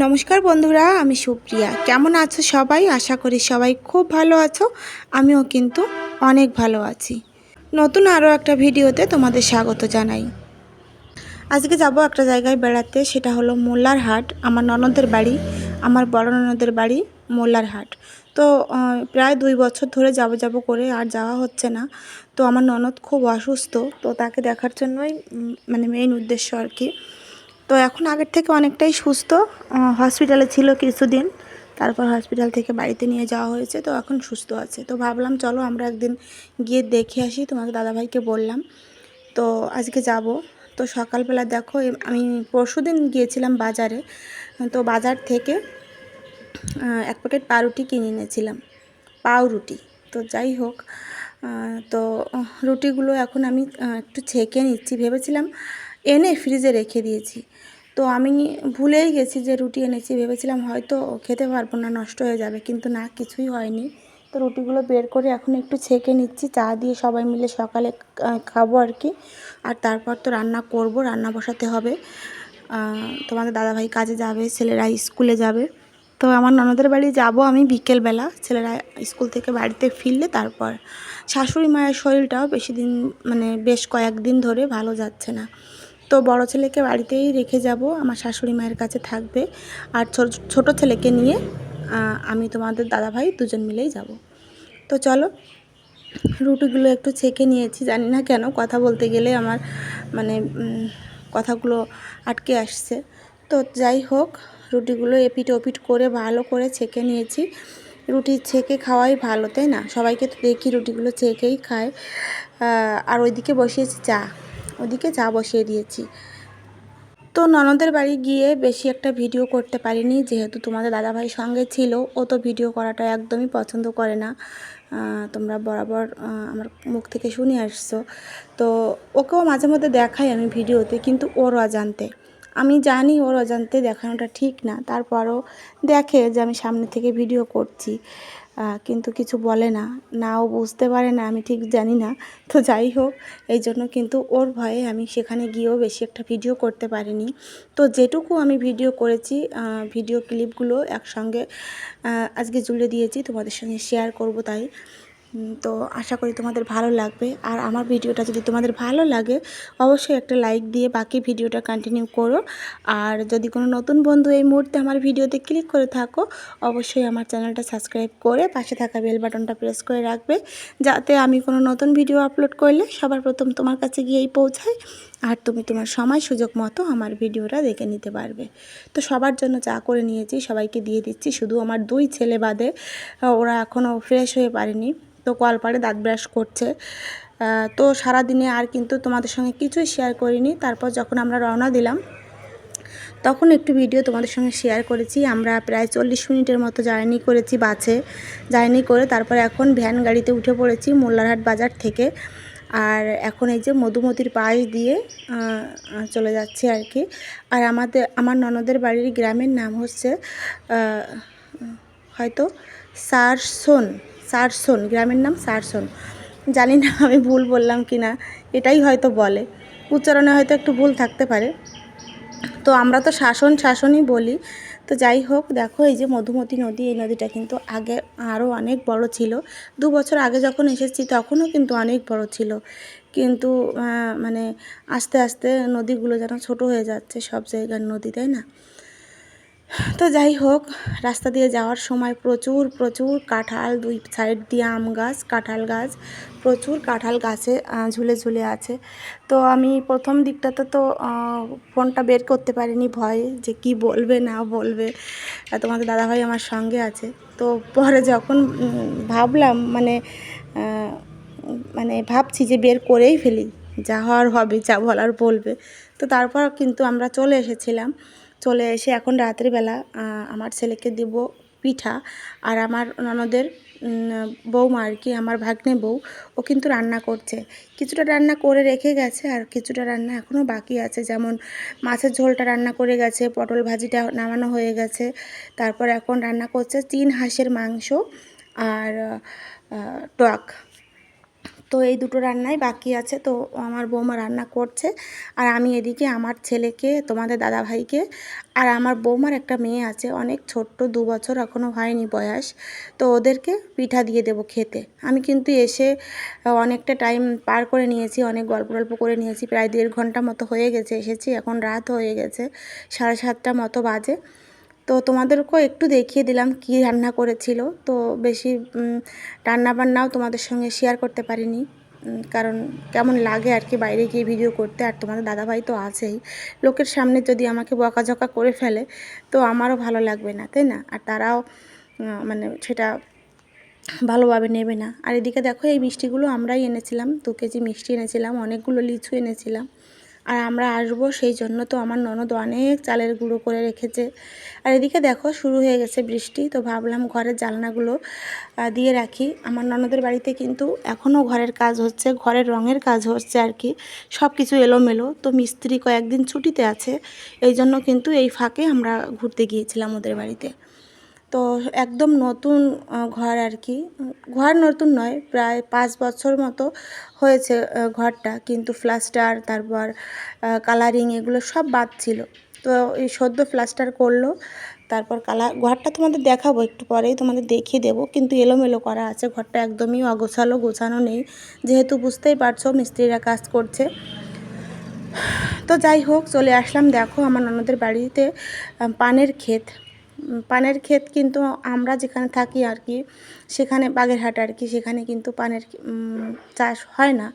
নমস্কার বন্ধুরা, আমি সুপ্রিয়া। কেমন আছো সবাই? আশা করি সবাই খুব ভালো আছো। আমিও কিন্তু অনেক ভালো আছি। নতুন আরও একটা ভিডিওতে তোমাদের স্বাগত জানাই। আজকে যাব একটা জায়গায় বেড়াতে, সেটা হলো মোল্লার হাট। আমার ননদের বাড়ি, আমার বড় ননদের বাড়ি মোল্লার হাট। তো প্রায় 2 বছর ধরে যাব করে আর যাওয়া হচ্ছে না। তো আমার ননদ খুব অসুস্থ, তো তাকে দেখার জন্যই মানে মেইন উদ্দেশ্য আর কি। তো এখন আগের থেকে অনেকটাই সুস্থ। হসপিটালে ছিল কিছুদিন, তারপর হসপিটাল থেকে বাড়িতে নিয়ে যাওয়া হয়েছে, তো এখন সুস্থ আছে। তো ভাবলাম চলো আমরা একদিন গিয়ে দেখে আসি, তোমাকে দাদাভাইকে বললাম। তো আজকে যাব। তো সকালবেলা দেখো আমি পরশুদিন গিয়েছিলাম বাজারে। তো বাজার থেকে 1 প্যাকেট পাউরুটি কিনে এনেছিলাম, পাউরুটি। তো যাই হোক, তো রুটিগুলো এখন আমি একটু ছেঁকে নিচ্ছি। ভেবেছিলাম এনে ফ্রিজে রেখে দিয়েছি, তো আমি ভুলেই গেছি যে রুটি এনেছি। ভেবেছিলাম হয়তো খেতে পারবো না, নষ্ট হয়ে যাবে, কিন্তু না, কিছুই হয়নি। তো রুটিগুলো বের করে এখন একটু ছেঁকে নিচ্ছি, চা দিয়ে সবাই মিলে সকালে খাবো আর কি। আর তারপর তো রান্না করব, রান্না বসাতে হবে। তোমাদের দাদাভাই কাজে যাবে, ছেলেরা স্কুলে যাবে। তো আমার ননদের বাড়ি যাব আমি বিকেলবেলা, ছেলেরা স্কুল থেকে বাড়িতে ফিরলে। তারপর শাশুড়ি মায়ের শরীরটাও বেশি দিন মানে বেশ কয়েকদিন ধরে ভালো যাচ্ছে না। তো বড় ছেলেকে বাড়িতেই রেখে যাব, আমার শাশুড়ি মায়ের কাছে থাকবে। আর ছোট ছেলেকে নিয়ে আমি তোমাদের দাদাভাই দুজন মিলেই যাব। তো চলো, রুটিগুলো একটু ছেঁকে নিয়েছি। জানি না কেন কথা বলতে গেলে আমার মানে কথাগুলো আটকে আসছে। তো যাই হোক, রুটিগুলো এপিট ওপিট করে ভালো করে ছেঁকে নিয়েছি। রুটি ছেঁকে খাওয়াই ভালো, তাই না? সবাইকে তো দেখি রুটিগুলো ছেঁকেই খায়। আর ওইদিকে বসিয়েছি চা, ওদিকে চা বসিয়ে দিয়েছি। তো ননদের বাড়ি গিয়ে বেশি একটা ভিডিও করতে পারিনি, যেহেতু তোমাদের দাদাভাই সঙ্গে ছিল। ও তো ভিডিও করাটা একদমই পছন্দ করে না, তোমরা বরাবর আমার মুখ থেকে শুনে আসছো। তো ওকেও মাঝে মধ্যে দেখাই আমি ভিডিওতে, কিন্তু ওর অজান্তে। আমি জানি ওর অজান্তে দেখানোটা ঠিক না, তারপরও দেখে যে আমি সামনে থেকে ভিডিও করছি, কিন্তু কিছু বলে না। নাও বুঝতে পারে না, আমি ঠিক জানি না। তো যাই হোক, এই জন্য কিন্তু ওর ভয়ে আমি সেখানে গিয়েও বেশি একটা ভিডিও করতে পারিনি। তো যেটুকু আমি ভিডিও করেছি, ভিডিও ক্লিপগুলো একসঙ্গে আজকে জুড়ে দিয়েছি, তোমাদের সঙ্গে শেয়ার করব তাই। তো আশা করি তোমাদের ভালো লাগবে। আর আমার ভিডিওটা যদি তোমাদের ভালো লাগে, অবশ্যই একটা লাইক দিয়ে বাকি ভিডিওটা কন্টিনিউ করো। আর যদি কোনো নতুন বন্ধু এই মুহূর্তে আমার ভিডিওতে ক্লিক করে থাকো, অবশ্যই আমার চ্যানেলটা সাবস্ক্রাইব করে পাশে থাকা বেল বাটনটা প্রেস করে রাখবে, যাতে আমি কোনো নতুন ভিডিও আপলোড করলে সবার প্রথম তোমার কাছে গিয়েই পৌঁছায়। আর তুমি তোমার সময় সুযোগ মতো আমার ভিডিওটা দেখে নিতে পারবে। তো সবার জন্য চা করে নিয়েছি, সবাইকে দিয়ে দিচ্ছি। শুধু আমার 2 ছেলে বাদে, ওরা এখনও ফ্রেশ হয়ে পারেনি। তো কলপাড়ে দাঁত ব্রাশ করছে। তো সারাদিনে আর কিন্তু তোমাদের সঙ্গে কিছুই শেয়ার করিনি। তারপর যখন আমরা রওনা দিলাম, তখন একটু ভিডিও তোমাদের সঙ্গে শেয়ার করেছি। আমরা প্রায় 40 মিনিটের মতো জার্নি করেছি বাসে। জার্নি করে তারপর এখন ভ্যান গাড়িতে উঠে পড়েছি মোল্লারহাট বাজার থেকে। আর এখন এই যে মধুমতির পাশ দিয়ে চলে যাচ্ছে আর কি। আর আমার ননদের বাড়ির গ্রামের নাম হচ্ছে হয়তো সারসন। সারসন গ্রামের নাম, সারসন। জানি না আমি ভুল বললাম কি না, এটাই হয়তো বলে, উচ্চারণে হয়তো একটু ভুল থাকতে পারে। তো আমরা তো শাসনই বলি। তো যাই হোক, দেখো এই যে মধুমতি নদী, এই নদীটা কিন্তু আগে আরও অনেক বড় ছিল। 2 বছর আগে যখন এসেছি তখনও কিন্তু অনেক বড় ছিল, কিন্তু মানে আস্তে আস্তে নদীগুলো যেন ছোট হয়ে যাচ্ছে, সব জায়গার নদী, তাই না? তো যাই হোক, রাস্তা দিয়ে যাওয়ার সময় প্রচুর প্রচুর কাঁঠাল, 2 সাইড দিয়ে আম গাছ, কাঁঠাল গাছ, প্রচুর কাঁঠাল গাছে ঝুলে ঝুলে আছে। তো আমি প্রথম দিকটাতে তো ফোনটা বের করতে পারিনি, ভয়ে যে কি বলবে না বলবে। তোমাদের দাদাভাই আমার সঙ্গে আছে। তো পরে যখন ভাবলাম মানে ভাবছি যে বের করেই ফেলি, যা হওয়ার হবে, যা বলার বলবে। তো তারপর কিন্তু আমরা চলে এসেছিলাম। চলে এসে এখন রাত্রিবেলা আমার ছেলেকে দেব পিঠা। আর আমার ননদের বৌমা আর কি, আমার ভাগ্নে বউ, ও কিন্তু রান্না করছে। কিছুটা রান্না করে রেখে গেছে, আর কিছুটা রান্না এখনও বাকি আছে। যেমন মাছের ঝোলটা রান্না করে গেছে, পটল ভাজিটা নামানো হয়ে গেছে। তারপর এখন রান্না করছে 3 হাঁসের মাংস আর টক। তো এই দুটো রান্নাই বাকি আছে। তো আমার বৌমা রান্না করছে, আর আমি এদিকে আমার ছেলেকে, তোমাদের দাদাভাইকে, আর আমার বৌমার একটা মেয়ে আছে অনেক ছোট্ট, 2 বছর এখনও হয়নি বয়স, তো ওদেরকে পিঠা দিয়ে দেবো খেতে। আমি কিন্তু এসে অনেকটা টাইম পার করে নিয়েছি, অনেক গল্প করে নিয়েছি, প্রায় 1.5 ঘন্টা মতো হয়ে গেছে এসেছি, এখন রাত হয়ে গেছে, 7:30 মতো বাজে। তো তোমাদেরকেও একটু দেখিয়ে দিলাম কি রান্না করেছিল। তো বেশি রান্নাবান্নাও তোমাদের সঙ্গে শেয়ার করতে পারিনি, কারণ কেমন লাগে আর কি বাইরে গিয়ে ভিডিও করতে, আর তোমাদের দাদাভাই তো আছেই, লোকের সামনে যদি আমাকে বকাঝকা করে ফেলে তো আমারও ভালো লাগবে না, তাই না? আর তারাও মানে সেটা ভালোভাবে নেবে না। আর এদিকে দেখো এই মিষ্টিগুলো আমরাই এনেছিলাম, 2 কেজি মিষ্টি এনেছিলাম, অনেকগুলো লিচু এনেছিলাম। আর আমরা আসবো সেই জন্য তো আমার ননদ অনেক চালের গুঁড়ো করে রেখেছে। আর এদিকে দেখো শুরু হয়ে গেছে বৃষ্টি, তো ভাবলাম ঘরের জানলাগুলো দিয়ে রাখি। আমার ননদের বাড়িতে কিন্তু এখনও ঘরের কাজ হচ্ছে, ঘরের রঙের কাজ হচ্ছে আর কি, সব কিছু এলোমেলো। তো মিস্ত্রি কয়েকদিন ছুটিতে আছে, এই জন্য কিন্তু এই ফাঁকে আমরা ঘুরতে গিয়েছিলাম ওদের বাড়িতে। তো একদম নতুন ঘর আর কি, ঘর নতুন নয়, প্রায় 5 বছর মতো হয়েছে ঘরটা, কিন্তু প্লাস্টার, তারপর কালারিং এগুলো সব বাদ ছিল। তো এই সদ্য প্লাস্টার করলো, তারপর ঘরটা তোমাদের দেখাবো একটু পরেই, তোমাদের দেখিয়ে দেবো, কিন্তু এলোমেলো করা আছে ঘরটা, একদমই অগোছালো, গোছানো নেই, যেহেতু বুঝতেই পারছো মিস্ত্রিরা কাজ করছে। তো যাই হোক চলে আসলাম। দেখো আমার ননদের বাড়িতে পানের ক্ষেত, পানের ক্ষেত কিন্তু আমরা যেখানে থাকি আর কি, সেখানে বাগেরহাট আর কি, সেখানে কিন্তু পানের চাষ হয় না,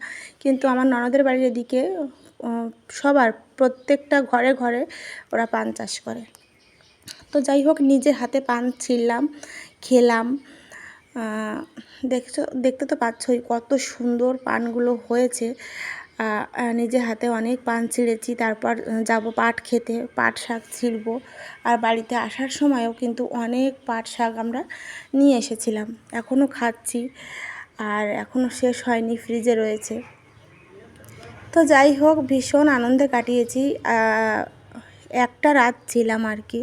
কিন্তু আমার ননদের বাড়ির এদিকে সবার প্রত্যেকটা ঘরে ঘরে ওরা পান চাষ করে। তো যাই হোক নিজের হাতে পান ছিললাম, খেলাম। দেখতে তো পাচ্ছই কত সুন্দর পানগুলো হয়েছে। নিজের হাতে অনেক পান ছিঁড়েছি, তারপর যাব পাট খেতে, পাট শাক ছিঁড়ব। আর বাড়িতে আসার সময়ও কিন্তু অনেক পাট শাক আমরা নিয়ে এসেছিলাম, এখনও খাচ্ছি, আর এখনও শেষ হয়নি, ফ্রিজে রয়েছে। তো যাই হোক ভীষণ আনন্দে কাটিয়েছি। একটা রাত ছিলাম আর কি,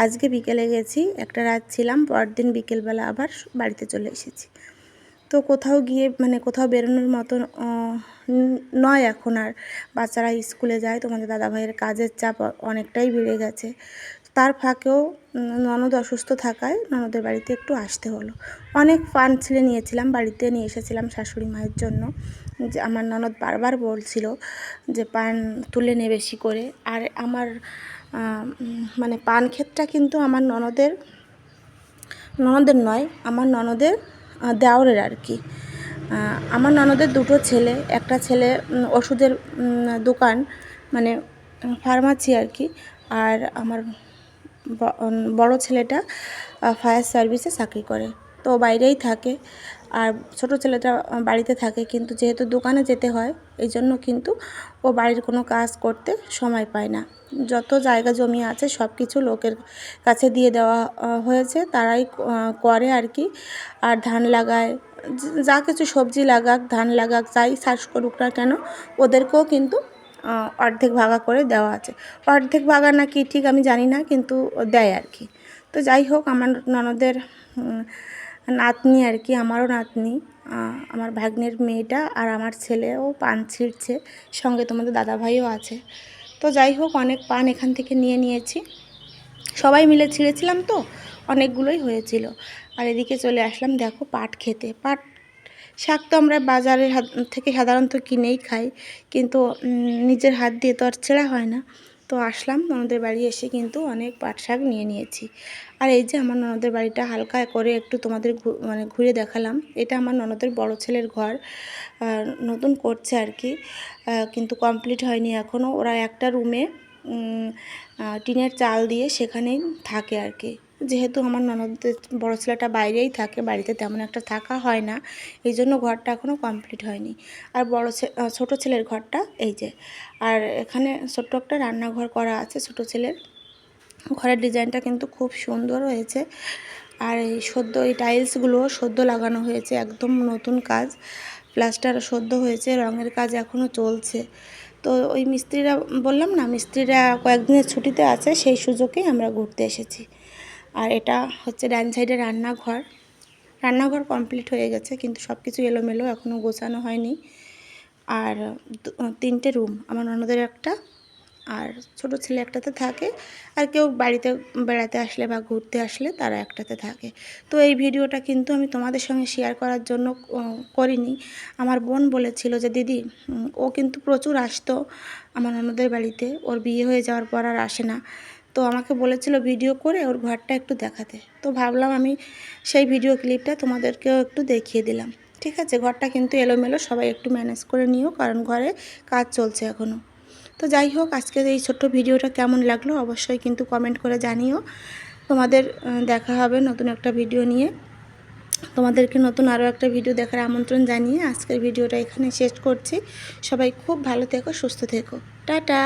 আজকে বিকেলে গেছি, একটা রাত ছিলাম, পরদিন বিকেলবেলা আবার বাড়িতে চলে এসেছি। তো কোথাও গিয়ে মানে কোথাও বেরোনোর মতো নয় এখন আর, বাচ্চারা স্কুলে যায়, তোমাদের দাদাভাইয়ের কাজের চাপ অনেকটাই বেড়ে গেছে। তার ফাঁকেও ননদ অসুস্থ থাকায় ননদের বাড়িতে একটু আসতে হলো। অনেক পান ছিঁড়ে নিয়েছিলাম, বাড়িতে নিয়ে এসেছিলাম শাশুড়ি মায়ের জন্য, যে আমার ননদ বারবার বলছিল যে পান তুলে নে বেশি করে। আর আমার মানে পান ক্ষেতটা কিন্তু আমার ননদের নয়, আমার ননদের দেওরের আর কি। আমার ননদের 2টো ছেলে, একটা ছেলে ওষুধের দোকান, মানে ফার্মাসি আর কি, আর আমার বড় ছেলেটা ফায়ার সার্ভিসে চাকরি করে, তো বাইরেই থাকে। আর ছোট ছেলেটা বাড়িতে থাকে, কিন্তু যেহেতু দোকানে যেতে হয় এই জন্য কিন্তু ও বাড়ির কোনো কাজ করতে সময় পায় না। যত জায়গা জমি আছে সব কিছু লোকের কাছে দিয়ে দেওয়া হয়েছে, তারাই করে আর কি। আর ধান লাগায়, যা কিছু সবজি লাগাক, ধান লাগাক, যাই চাষ করুক না কেন, ওদেরকেও কিন্তু অর্ধেক ভাগা করে দেওয়া আছে। অর্ধেক ভাগা না কি ঠিক আমি জানি না, কিন্তু দেয় আর কি। তো যাই হোক আমার ননদের নাতনি আর কি, আমারও নাতনি, আমার ভাগ্নের মেয়েটা আর আমার ছেলেও পান ছিঁড়ছে, সঙ্গে তোমাদের দাদাভাইও আছে। তো যাই হোক অনেক পান এখান থেকে নিয়েছি, সবাই মিলে ছিঁড়েছিলাম তো অনেকগুলোই হয়েছিল। আর এদিকে চলে আসলাম দেখো পাট খেতে। পাট শাক তো আমরা বাজারের থেকে সাধারণত কিনেই খাই, কিন্তু নিজের হাত দিয়ে তো আর ছেঁড়া হয় না। তো আসলাম ননদের বাড়ি, এসে কিন্তু অনেক পাট শাক নিয়েছি। আর এই যে আমার ননদের বাড়িটা হালকা করে একটু তোমাদের মানে ঘুরে দেখালাম। এটা আমার ননদের বড় ছেলের ঘর, নতুন করছে আর কি, কিন্তু কমপ্লিট হয়নি এখনও। ওরা একটা রুমে টিনের চাল দিয়ে সেখানেই থাকে আর কি, যেহেতু আমার ননদের বড় ছেলেটা বাইরেই থাকে, বাড়িতে তেমন একটা থাকা হয় না, এই জন্য ঘরটা এখনও কমপ্লিট হয়নি। আর ছোট ছেলের ঘরটা এই যে, আর এখানে ছোট্ট একটা রান্নাঘর করা আছে ছোট ছেলের। ঘরের ডিজাইনটা কিন্তু খুব সুন্দর হয়েছে। আর এই টাইলসগুলো সদ্য লাগানো হয়েছে, একদম নতুন কাজ, প্লাস্টার সদ্য হয়েছে, রঙের কাজ এখনও চলছে। তো ওই মিস্ত্রিরা, বললাম না মিস্ত্রিরা কয়েকদিনের ছুটিতে আছে, সেই সুযোগেই আমরা ঘুরতে এসেছি। আর এটা হচ্ছে ডান সাইডে রান্নাঘর। রান্নাঘর কমপ্লিট হয়ে গেছে, কিন্তু সব কিছু এলোমেলো, এখনও গোছানো হয়নি। আর 3টে রুম, আমার ননদের একটা আর ছোট ছেলে একটাতে থাকে, আর কেউ বাড়িতে বেড়াতে আসলে বা ঘুরতে আসলে তারা একটাতে থাকে। তো এই ভিডিওটা কিন্তু আমি তোমাদের সঙ্গে শেয়ার করার জন্য করিনি। আমার বোন বলেছিল যে দিদি, ও কিন্তু প্রচুর আসতো আমার ননদের বাড়িতে, ওর বিয়ে হয়ে যাওয়ার পর আর আসে না। তো আমাকে বলেছিল ভিডিও করে ওর ঘরটা একটু দেখাতে। তো ভাবলাম আমি সেই ভিডিও ক্লিপটা তোমাদেরকেও একটু দেখিয়ে দিলাম। ঠিক আছে, ঘরটা কিন্তু এলোমেলো, সবাই একটু ম্যানেজ করে নিও, কারণ ঘরে কাজ চলছে এখনও। তো যাই হোক, আজকের এই ছোট্ট ভিডিওটা কেমন লাগলো অবশ্যই কিন্তু কমেন্ট করে জানিও। তোমাদের দেখা হবে নতুন একটা ভিডিও নিয়ে। তোমাদেরকে নতুন আরও একটা ভিডিও দেখার আমন্ত্রণ জানিয়ে আজকের ভিডিওটা এখানে শেষ করছি। সবাই খুব ভালো থেকো, সুস্থ থেকো, টাটা।